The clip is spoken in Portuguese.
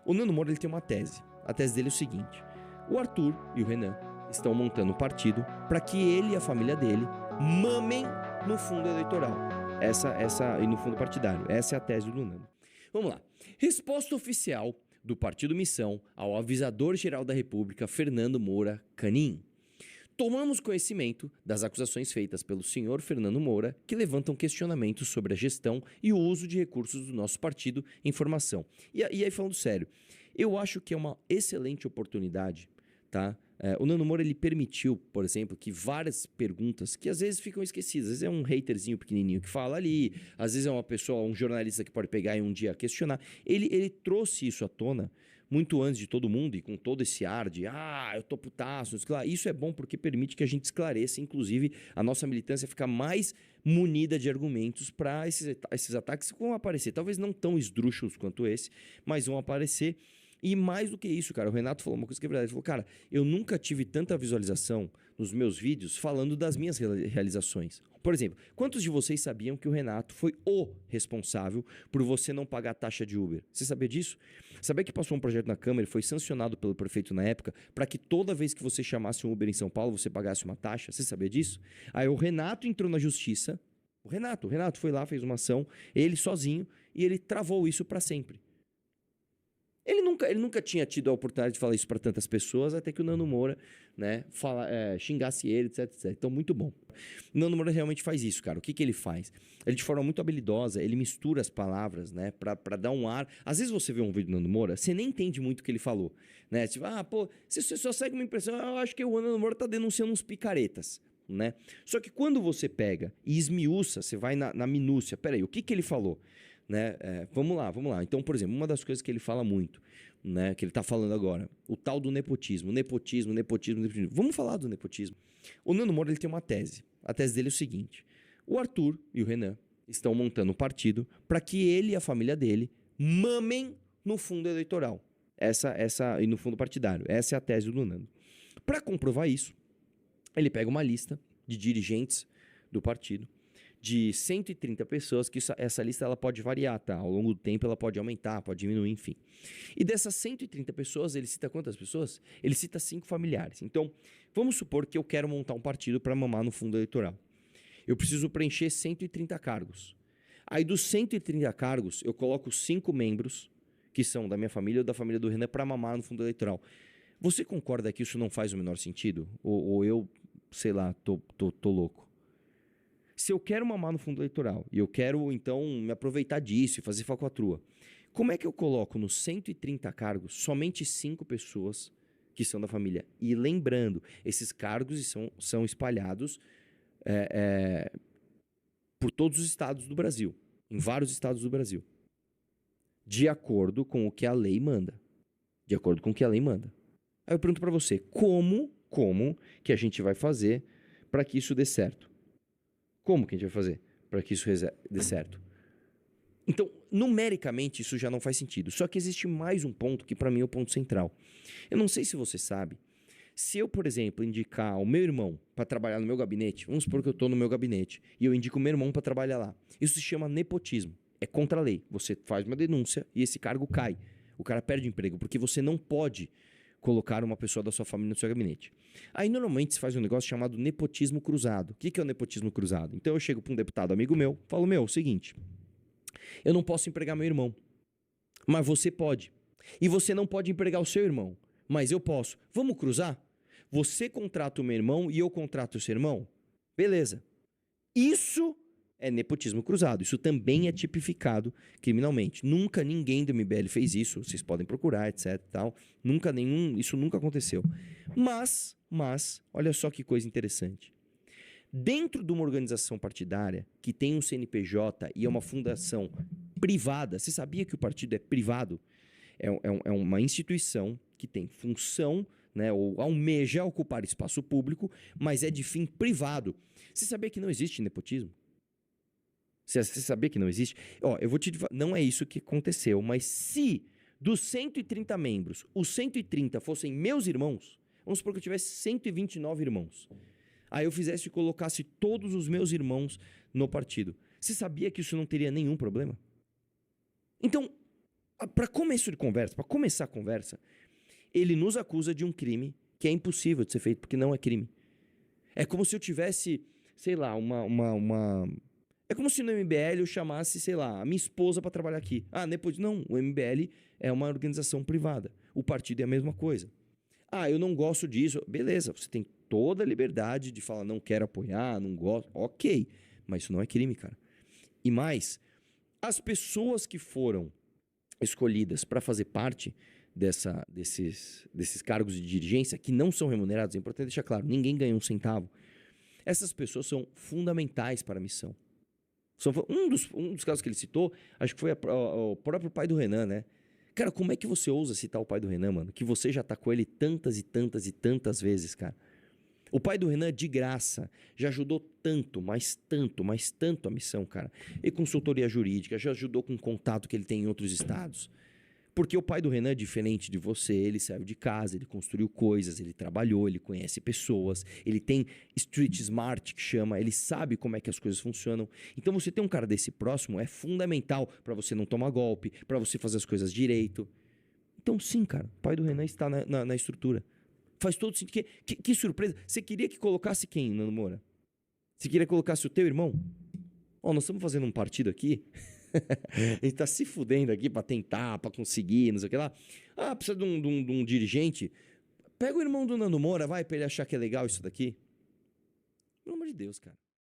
O Nando Moura ele tem uma tese. A tese dele é o seguinte: o Arthur e o Renan estão montando um partido para que ele e a família dele mamem no fundo eleitoral. E no fundo partidário. Essa é a tese do Nando. Vamos lá. Resposta oficial do Partido Missão ao avisador-geral da República, Fernando Moura Canin. Tomamos conhecimento das acusações feitas pelo senhor Fernando Moura, que levantam questionamentos sobre a gestão e o uso de recursos do nosso partido em formação. E aí, falando sério, eu acho que é uma excelente oportunidade, tá? O Nando Moura, ele permitiu, por exemplo, que várias perguntas que às vezes ficam esquecidas, às vezes é um haterzinho pequenininho que fala ali, às vezes é uma pessoa, um jornalista que pode pegar e um dia questionar, ele trouxe isso à tona muito antes de todo mundo e com todo esse ar de eu tô putaço, isso é bom porque permite que a gente esclareça, inclusive a nossa militância fica mais munida de argumentos para esses ataques que vão aparecer, talvez não tão esdrúxulos quanto esse, mas vão aparecer. E mais do que isso, cara, o Renato falou uma coisa que é verdade. Ele falou, cara, eu nunca tive tanta visualização nos meus vídeos falando das minhas realizações. Por exemplo, quantos de vocês sabiam que o Renato foi o responsável por você não pagar a taxa de Uber? Você sabia disso? Sabia que passou um projeto na Câmara, ele foi sancionado pelo prefeito na época, para que toda vez que você chamasse um Uber em São Paulo, você pagasse uma taxa? Você sabia disso? Aí o Renato entrou na justiça, o Renato foi lá, fez uma ação, ele sozinho, e ele travou isso para sempre. Ele nunca tinha tido a oportunidade de falar isso para tantas pessoas, até que o Nando Moura, né, xingasse ele, etc, etc. Então, muito bom. O Nando Moura realmente faz isso, cara. O que ele faz? Ele, de forma muito habilidosa, ele mistura as palavras, né, para dar um ar. Às vezes você vê um vídeo do Nando Moura, você nem entende muito o que ele falou, né? Tipo, você só segue uma impressão, eu acho que o Nando Moura tá denunciando uns picaretas, né? Só que quando você pega e esmiuça, você vai na minúcia, peraí, o que ele falou? Né? Vamos lá. Então, por exemplo, uma das coisas que ele fala muito, né, que ele tá falando agora, o tal do nepotismo. Vamos falar do nepotismo. O Nando Moura, ele tem uma tese. A tese dele é o seguinte: o Arthur e o Renan estão montando um partido para que ele e a família dele mamem no fundo eleitoral. E no fundo partidário. Essa é a tese do Nando. Para comprovar isso, ele pega uma lista de dirigentes do partido de 130 pessoas, que essa lista ela pode variar, tá? Ao longo do tempo ela pode aumentar, pode diminuir, enfim. E dessas 130 pessoas, ele cita quantas pessoas? Ele cita 5 familiares. Então, vamos supor que eu quero montar um partido para mamar no fundo eleitoral. Eu preciso preencher 130 cargos. Aí dos 130 cargos, eu coloco 5 membros, que são da minha família ou da família do Renan, para mamar no fundo eleitoral. Você concorda que isso não faz o menor sentido? Ou eu, sei lá, tô louco? Se eu quero mamar no fundo eleitoral e eu quero, então, me aproveitar disso e fazer falcatrua, como é que eu coloco nos 130 cargos somente 5 pessoas que são da família? E lembrando, esses cargos são espalhados por todos os estados do Brasil, em vários estados do Brasil, de acordo com o que a lei manda. De acordo com o que a lei manda. Aí eu pergunto para você, como que a gente vai fazer para que isso dê certo? Como que a gente vai fazer para que isso dê certo? Então, numericamente, isso já não faz sentido. Só que existe mais um ponto que para mim é o ponto central. Eu não sei se você sabe, se eu, por exemplo, indicar o meu irmão para trabalhar no meu gabinete, vamos supor que eu estou no meu gabinete e eu indico o meu irmão para trabalhar lá. Isso se chama nepotismo. É contra a lei. Você faz uma denúncia e esse cargo cai. O cara perde o emprego porque você não pode colocar uma pessoa da sua família no seu gabinete. Aí normalmente se faz um negócio chamado nepotismo cruzado. O que é o nepotismo cruzado? Então eu chego para um deputado amigo meu, falo, é o seguinte, eu não posso empregar meu irmão, mas você pode. E você não pode empregar o seu irmão, mas eu posso. Vamos cruzar? Você contrata o meu irmão e eu contrato o seu irmão? Beleza. Isso é nepotismo cruzado. Isso também é tipificado criminalmente. Nunca ninguém do MBL fez isso. Vocês podem procurar, etc. Tal. Isso nunca aconteceu. Mas, olha só que coisa interessante. Dentro de uma organização partidária que tem um CNPJ e é uma fundação privada, você sabia que o partido é privado? É uma instituição que tem função, né, ou almeja ocupar espaço público, mas é de fim privado. Você sabia que não existe nepotismo? Você sabia que não existe? Eu vou te dizer, não é isso que aconteceu, mas se dos 130 membros, os 130 fossem meus irmãos, vamos supor que eu tivesse 129 irmãos, aí eu fizesse e colocasse todos os meus irmãos no partido. Você sabia que isso não teria nenhum problema? Então, Para começo de conversa, para começar a conversa, ele nos acusa de um crime que é impossível de ser feito, porque não é crime. É como se eu tivesse, sei lá, É como se no MBL eu chamasse, sei lá, a minha esposa para trabalhar aqui. Ah, depois... Não, o MBL é uma organização privada. O partido é a mesma coisa. Ah, eu não gosto disso. Beleza, você tem toda a liberdade de falar não quero apoiar, não gosto. Ok, mas isso não é crime, cara. E mais, as pessoas que foram escolhidas para fazer parte desses cargos de dirigência, que não são remunerados, é importante deixar claro, ninguém ganha um centavo. Essas pessoas são fundamentais para a missão. Um dos casos que ele citou, acho que foi o próprio pai do Renan, né? Cara, como é que você ousa citar o pai do Renan, mano? Que você já atacou ele tantas e tantas e tantas vezes, cara. O pai do Renan, de graça, já ajudou tanto, mas tanto a missão, cara. E consultoria jurídica, já ajudou com contato que ele tem em outros estados. Porque o pai do Renan é diferente de você, ele saiu de casa, ele construiu coisas, ele trabalhou, ele conhece pessoas, ele tem street smart, que chama, ele sabe como é que as coisas funcionam. Então você ter um cara desse próximo é fundamental para você não tomar golpe, para você fazer as coisas direito. Então sim, cara, o pai do Renan está na estrutura. Faz todo sentido. Que surpresa. Você queria que colocasse quem, Nando Moura? Você queria que colocasse o teu irmão? Ó, nós estamos fazendo um partido aqui. A gente tá se fudendo aqui pra tentar, pra conseguir, não sei o que lá. Ah, precisa de um dirigente. Pega o irmão do Nando Moura, vai, pra ele achar que é legal isso daqui. Pelo amor de Deus, cara.